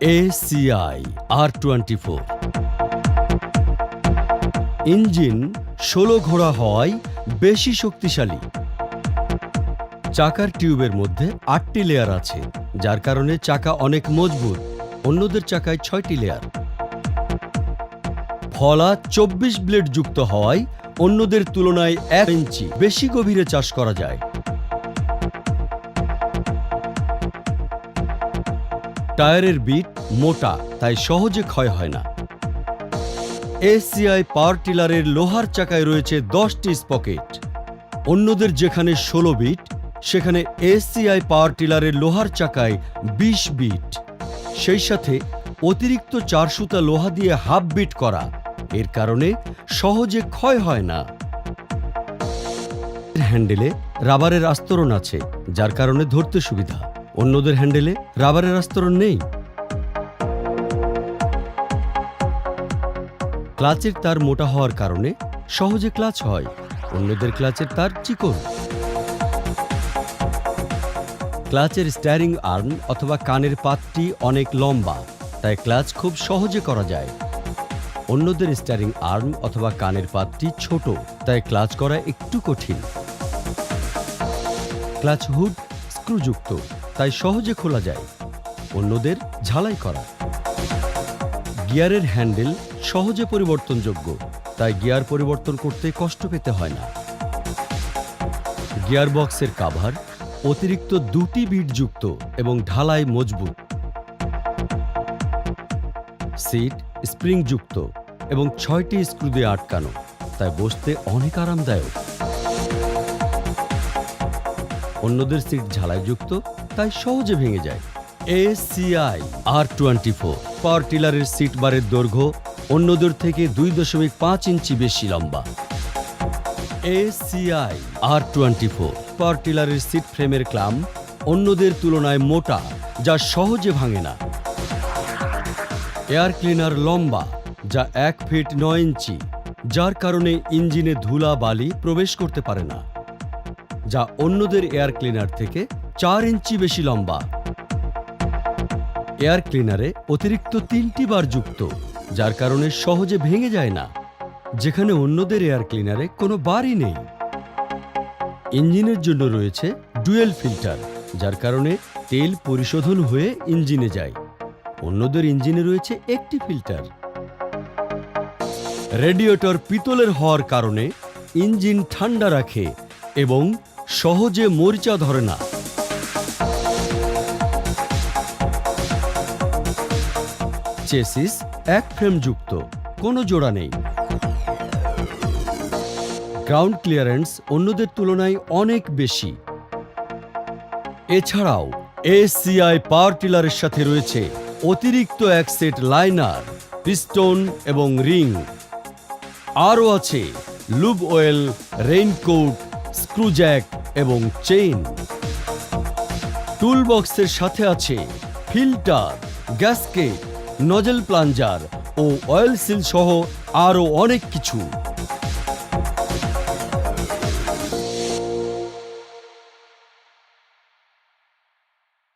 ACI R24 engine 16 ঘোড়া হওয়ায় বেশি শক্তিশালী। চাকার টিউবের মধ্যে 8টি লেয়ার আছে, যার কারণে চাকা অনেক মজবুত। অন্যদের চাকায় 6টি লেয়ার। ফলা 24 ব্লেড যুক্ত হওয়ায় অন্যদের তুলনায় 1 ইঞ্চি বেশি গভীরে চাষ করা যায়। টায়ারের বিট মোটা, তাই সহজে ক্ষয় হয় না। ACI পাওয়ার টিলারের লোহার চাকায় রয়েছে 10টি স্পকেট। অন্যদের যেখানে 16 বিট, সেখানে ACI পাওয়ার টিলারের লোহার চাকায় 20 বিট। সেই সাথে অতিরিক্ত 4 সুতা লোহা দিয়ে হাফ বিট করা। এর কারণে সহজে ক্ষয় হয় না। হ্যান্ডেলে রাবারের আস্তরণ আছে, যার কারণে ধরতে সুবিধা। অন্যদের হ্যান্ডেলে রাবারের আস্তরণ নেই। ক্লাচের তার মোটা হওয়ার কারণে সহজে ক্লাচ হয়। অন্যদের ক্লাচের তার চিকন। ক্লাচের স্টিয়ারিং আর্ম অথবা কানের পাতটি অনেক লম্বা, তাই ক্লাচ খুব সহজে করা যায়। অন্যদের স্টিয়ারিং আর্ম অথবা কানের পাতটি ছোট, তাই ক্লাচ করা একটু কঠিন। ক্লাচ হুড স্ক্রুযুক্ত, তাই সহজে খোলা যায়। অন্যদের ঝালাই করা। গিয়ারের হ্যান্ডেল সহজে পরিবর্তনযোগ্য, তাই গিয়ার পরিবর্তন করতে কষ্ট পেতে হয় না। গিয়ার বক্সের কাভার অতিরিক্ত 2টি বিট যুক্ত এবং ঢালাই মজবুত। সিট স্প্রিং যুক্ত এবং 6টি স্ক্রু দিয়ে আটকানো, তাই বসতে অনেক আরামদায়ক। অন্যদের সিট ঝালাইযুক্ত, তাই সহজে ভেঙে যায়। ACI R24 পাওয়ার টিলারের সিট বারের দৈর্ঘ্য অন্যদের থেকে 2.5 ইঞ্চি বেশি লম্বা। ACI R24 পাওয়ার টিলারের সিট ফ্রেমের ক্লাম অন্যদের তুলনায় মোটা, যা সহজে ভাঙে না। এয়ার ক্লিনার লম্বা, যা 1 ফিট 9 ইঞ্চি, যার কারণে ইঞ্জিনে ধুলা বালি প্রবেশ করতে পারে না, যা অন্যদের এয়ার ক্লিনার থেকে 4 ইঞ্চি বেশি লম্বা। এয়ার ক্লিনারে অতিরিক্ত 3টি বার যুক্ত, যার কারণে সহজে ভেঙে যায় না, যেখানে অন্যদের এয়ার ক্লিনারে কোনো বারই নেই। ইঞ্জিনের জন্য রয়েছে ডুয়েল ফিল্টার, যার কারণে তেল পরিশোধন হয়ে ইঞ্জিনে যায়। অন্যদের ইঞ্জিনে রয়েছে একটি ফিল্টার। রেডিয়েটর পিতলের হওয়ার কারণে ইঞ্জিন ঠান্ডা রাখে এবং সহজে মরিচা ধরে না। চেসিস 1 ফ্রেম যুক্ত, কোনো জোড়া নেই। গ্রাউন্ড ক্লিয়ারেন্স অন্যদের তুলনায় অনেক বেশি। এছাড়াও ACI পাওয়ার টিলারের সাথে রয়েছে অতিরিক্ত 1 সেট লাইনার, পিস্টন এবং রিং। আরও আছে লুব অয়েল, রেইনকোট, স্ক্রুজ্যাক এবং চেইন। টুলবক্সের সাথে আছে ফিল্টার, গ্যাসকেট, নজেল প্লাঞ্জার ও অয়েল সিল সহ আরও অনেক কিছু।